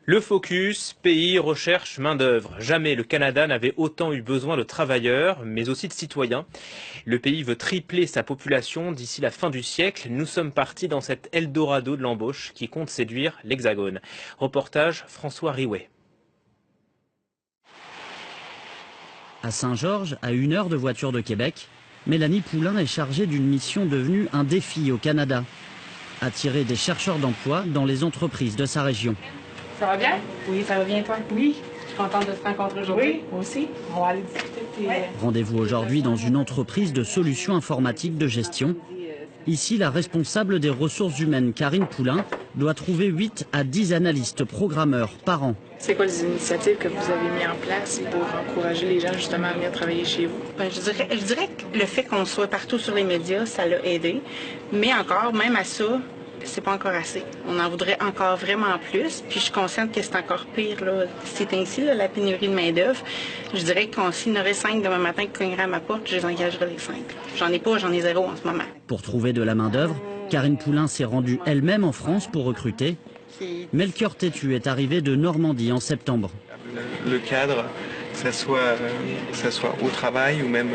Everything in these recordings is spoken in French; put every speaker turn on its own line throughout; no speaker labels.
Le focus, pays, recherche, main-d'œuvre. Jamais le Canada n'avait autant eu besoin de travailleurs, mais aussi de citoyens. Le pays veut tripler sa population d'ici la fin du siècle. Nous sommes partis dans cet Eldorado de l'embauche qui compte séduire l'Hexagone. Reportage François Riouet.
À Saint-Georges, à 1 heure de voiture de Québec, Mélanie Poulain est chargée d'une mission devenue un défi au Canada. Attirer des chercheurs d'emploi dans les entreprises de sa région.
Ça va bien?
Oui, ça va bien, toi?
Oui.
Je suis contente de te rencontrer aujourd'hui.
Oui, moi aussi. On va aller discuter. Puis,
Rendez-vous aujourd'hui dans une entreprise de solutions informatiques de gestion. Ici, la responsable des ressources humaines, Karine Poulain, doit trouver 8 à 10 analystes programmeurs par an.
C'est quoi les initiatives que vous avez mises en place pour encourager les gens justement à venir travailler chez vous?
je dirais que le fait qu'on soit partout sur les médias, ça l'a aidé. Mais encore, même à ça, c'est pas encore assez. On en voudrait encore vraiment plus. Puis je suis consciente que c'est encore pire, là. C'est ainsi, là, la pénurie de main-d'œuvre. Je dirais que s'il y en aurait 5 demain matin qui cogneraient à ma porte, je les engagerais les 5. J'en ai pas, j'en ai 0 en ce moment.
Pour trouver de la main-d'œuvre, Karine Poulain s'est rendue elle-même en France pour recruter. Melchior Tétu est arrivé de Normandie en septembre.
Le cadre, que ça soit au travail ou même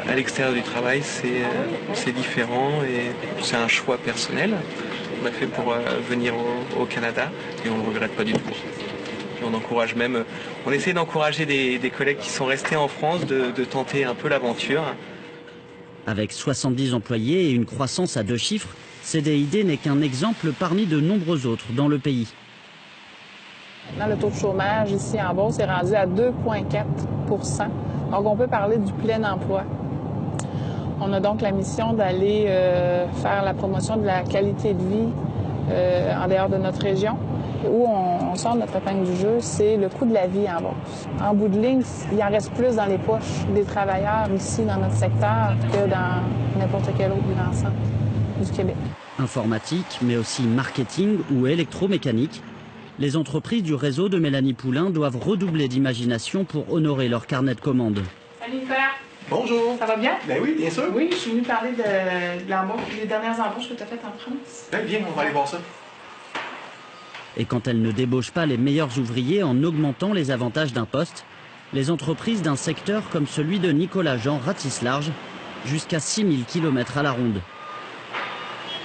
à l'extérieur du travail, c'est différent et c'est un choix personnel qu'on a fait pour venir au Canada et on ne le regrette pas du tout. Et on encourage même, on essaie d'encourager des collègues qui sont restés en France de tenter un peu l'aventure.
Avec 70 employés et une croissance à 2 chiffres, CDID n'est qu'un exemple parmi de nombreux autres dans le pays.
Maintenant, le taux de chômage ici en Beauce est rendu à 2,4 %. Donc, on peut parler du plein emploi. On a donc la mission d'aller faire la promotion de la qualité de vie en dehors de notre région. Où on sort notre épingle du jeu, c'est le coût de la vie en Beauce. En bout de ligne, il en reste plus dans les poches des travailleurs ici dans notre secteur que dans n'importe quel autre de l'ensemble du Québec.
Informatique, mais aussi marketing ou électromécanique. Les entreprises du réseau de Mélanie Poulain doivent redoubler d'imagination pour honorer leur carnet de commandes.
Salut, Nicolas.
Bonjour.
Ça va bien?
Ben oui, bien sûr.
Oui, je suis venue parler de l'embauche, les dernières embauches que tu as faites en France.
Ben viens, on va aller voir ça.
Et quand elles ne débauchent pas les meilleurs ouvriers en augmentant les avantages d'un poste, les entreprises d'un secteur comme celui de Nicolas Jean ratissent large, jusqu'à 6000 km à la ronde.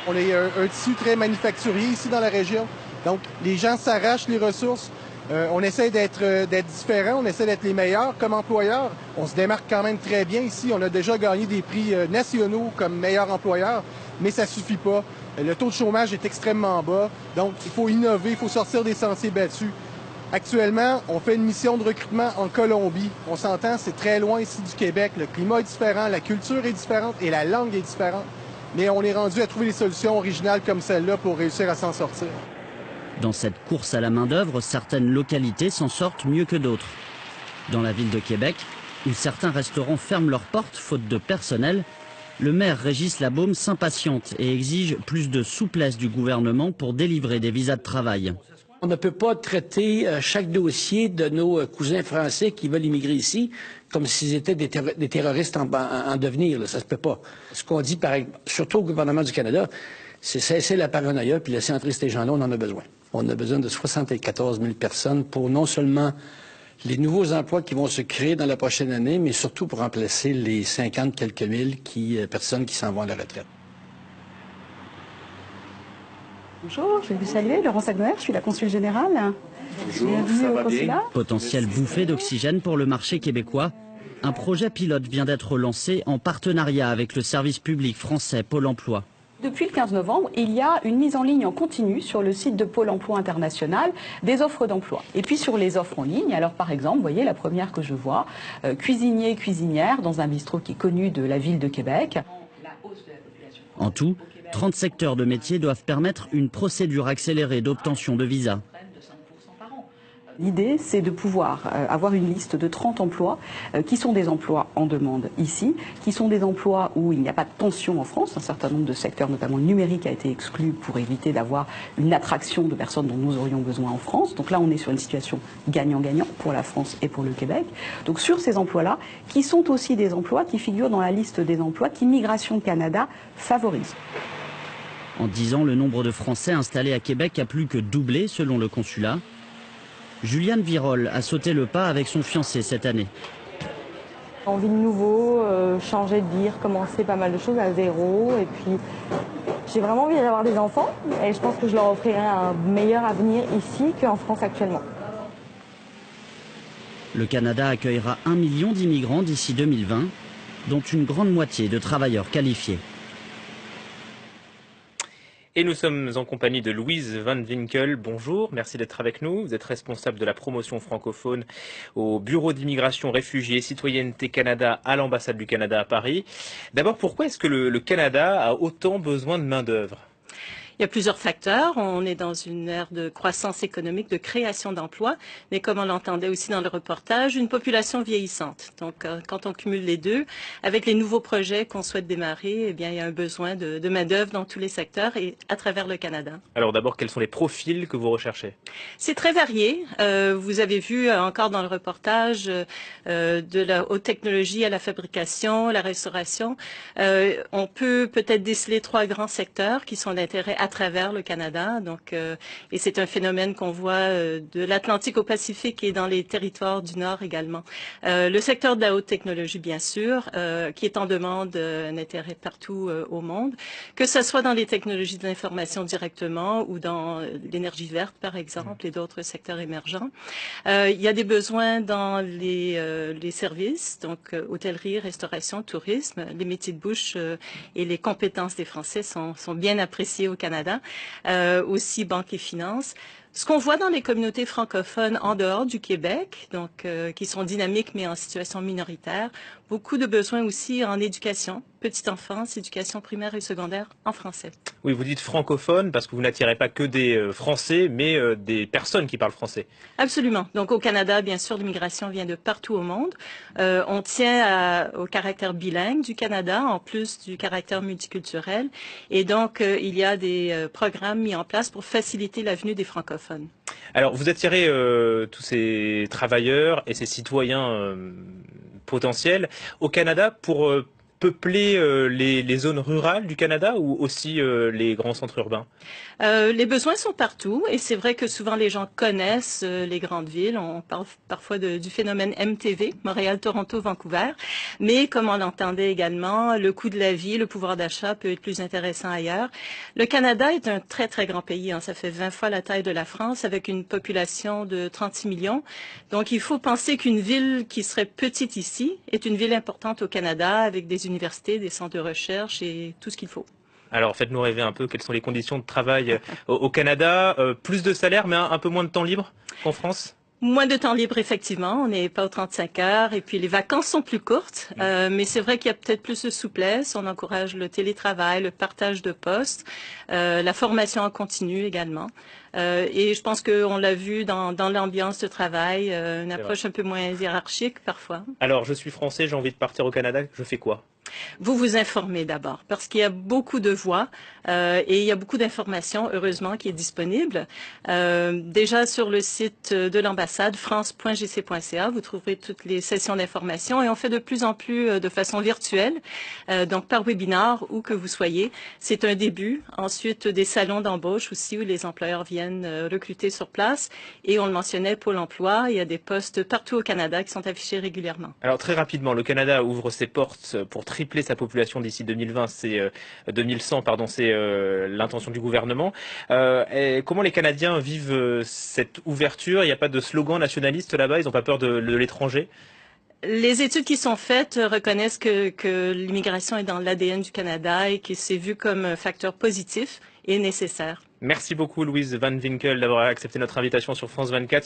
On est un tissu très manufacturier ici dans la région. Donc, les gens s'arrachent les ressources. On essaie d'être différents, on essaie d'être les meilleurs comme employeurs. On se démarque quand même très bien ici. On a déjà gagné des prix nationaux comme meilleur employeur, mais ça suffit pas. Le taux de chômage est extrêmement bas, donc il faut innover, il faut sortir des sentiers battus. Actuellement, on fait une mission de recrutement en Colombie. On s'entend, c'est très loin ici du Québec. Le climat est différent, la culture est différente et la langue est différente. Mais on est rendu à trouver des solutions originales comme celle-là pour réussir à s'en sortir.
Dans cette course à la main-d'œuvre, certaines localités s'en sortent mieux que d'autres. Dans la ville de Québec, où certains restaurants ferment leurs portes faute de personnel, le maire Régis Labaume s'impatiente et exige plus de souplesse du gouvernement pour délivrer des visas de travail.
On ne peut pas traiter chaque dossier de nos cousins français qui veulent immigrer ici comme s'ils étaient des terroristes en devenir. Là. Ça se peut pas. Ce qu'on dit, surtout au gouvernement du Canada, c'est cesser la paranoïa puis laisser entrer ces gens-là, on en a besoin. On a besoin de 74 000 personnes pour non seulement les nouveaux emplois qui vont se créer dans la prochaine année, mais surtout pour remplacer les 50 quelques mille personnes qui s'en vont à la retraite.
Bonjour, je vais vous saluer, Laurence Agnoer, je suis la consul générale.
Bonjour,
bienvenue
ça
au
va
consulat.
bien?
Potentielle bouffée d'oxygène pour le marché québécois. Un projet pilote vient d'être lancé en partenariat avec le service public français Pôle emploi.
Depuis le 15 novembre, il y a une mise en ligne en continu sur le site de Pôle emploi international des offres d'emploi. Et puis sur les offres en ligne, alors par exemple, vous voyez la première que je vois, cuisinier, cuisinière dans un bistrot qui est connu de la ville de Québec.
En tout, 30 secteurs de métiers doivent permettre une procédure accélérée d'obtention de visa.
L'idée, c'est de pouvoir avoir une liste de 30 emplois qui sont des emplois en demande ici, qui sont des emplois où il n'y a pas de tension en France. Un certain nombre de secteurs, notamment le numérique, a été exclu pour éviter d'avoir une attraction de personnes dont nous aurions besoin en France. Donc là, on est sur une situation gagnant-gagnant pour la France et pour le Québec. Donc sur ces emplois-là, qui sont aussi des emplois qui figurent dans la liste des emplois qu'Immigration Canada favorise.
En 10 ans, le nombre de Français installés à Québec a plus que doublé selon le consulat. Juliane Virol a sauté le pas avec son fiancé cette année.
Envie de nouveau, changer de vie, recommencer pas mal de choses à zéro. Et puis, j'ai vraiment envie d'avoir des enfants. Et je pense que je leur offrirai un meilleur avenir ici qu'en France actuellement.
Le Canada accueillera 1 million d'immigrants d'ici 2020, dont une grande moitié de travailleurs qualifiés.
Et nous sommes en compagnie de Louise Van Winkel. Bonjour, merci d'être avec nous. Vous êtes responsable de la promotion francophone au Bureau d'immigration, réfugiés et citoyenneté Canada à l'ambassade du Canada à Paris. D'abord, pourquoi est-ce que le Canada a autant besoin de main-d'œuvre ?
Il y a plusieurs facteurs. On est dans une ère de croissance économique, de création d'emplois, mais comme on l'entendait aussi dans le reportage, une population vieillissante. Donc, quand on cumule les deux, avec les nouveaux projets qu'on souhaite démarrer, eh bien, il y a un besoin de main-d'œuvre dans tous les secteurs et à travers le Canada. Alors d'abord, quels sont les profils que vous recherchez? C'est très varié. Vous avez vu encore dans le reportage de la haute technologie à la fabrication, la restauration. On peut peut-être déceler 3 grands secteurs qui sont d'intérêt à travers le Canada. Donc, et c'est un phénomène qu'on voit de l'Atlantique au Pacifique et dans les territoires du Nord également. Le secteur de la haute technologie, bien sûr, qui est en demande un intérêt partout au monde, que ce soit dans les technologies de l'information directement ou dans l'énergie verte, par exemple, et d'autres secteurs émergents. Il y a des besoins dans les services, donc hôtellerie, restauration, tourisme. Les métiers de bouche et les compétences des Français sont bien appréciés au Canada. Aussi banque et finance. Ce qu'on voit dans les communautés francophones en dehors du Québec, donc qui sont dynamiques mais en situation minoritaire, beaucoup de besoins aussi en éducation, petite enfance, éducation primaire et secondaire en français. Oui, vous dites francophone parce que vous n'attirez pas que des Français, mais des personnes qui parlent français. Absolument. Donc au Canada, bien sûr, l'immigration vient de partout au monde. On tient au caractère bilingue du Canada, en plus du caractère multiculturel. Et donc, il y a des programmes mis en place pour faciliter la venue des francophones. Alors, vous attirez tous ces travailleurs et ces citoyens potentiels au Canada pour peupler les zones rurales du Canada ou aussi les grands centres urbains? Les besoins sont partout et c'est vrai que souvent les gens connaissent les grandes villes. On parle parfois du phénomène MTV, Montréal, Toronto, Vancouver. Mais comme on l'entendait également, le coût de la vie, le pouvoir d'achat peut être plus intéressant ailleurs. Le Canada est un très, très grand pays. Ça fait 20 fois la taille de la France avec une population de 36 millions. Donc il faut penser qu'une ville qui serait petite ici est une ville importante au Canada avec des universités, des centres de recherche et tout ce qu'il faut. Alors faites-nous rêver un peu, quelles sont les conditions de travail au Canada? Plus de salaire mais un peu moins de temps libre qu'en France? Moins de temps libre, effectivement. On n'est pas aux 35 heures et puis les vacances sont plus courtes. Mais c'est vrai qu'il y a peut-être plus de souplesse. On encourage le télétravail, le partage de postes, la formation en continu également. Et je pense qu'on l'a vu dans l'ambiance de travail, une approche un peu moins hiérarchique parfois. Alors, je suis français, j'ai envie de partir au Canada, je fais quoi? Vous vous informez d'abord, parce qu'il y a beaucoup de voix et il y a beaucoup d'informations, heureusement, qui est disponible. Déjà sur le site de l'ambassade, france.gc.ca, vous trouverez toutes les sessions d'information et on fait de plus en plus de façon virtuelle, donc par webinar, où que vous soyez. C'est un début. Ensuite, des salons d'embauche aussi, où les employeurs viennent recruter sur place. Et on le mentionnait, Pôle emploi, il y a des postes partout au Canada qui sont affichés régulièrement. Alors très rapidement, le Canada ouvre ses portes pour tripler sa population d'ici 2020, c'est 2100, pardon, c'est l'intention du gouvernement. Comment les Canadiens vivent cette ouverture? Il n'y a pas de slogan nationaliste là-bas? Ils n'ont pas peur de l'étranger? Les études qui sont faites reconnaissent que l'immigration est dans l'ADN du Canada et que c'est vu comme un facteur positif et nécessaire. Merci beaucoup Louise Van Winkel d'avoir accepté notre invitation sur France 24.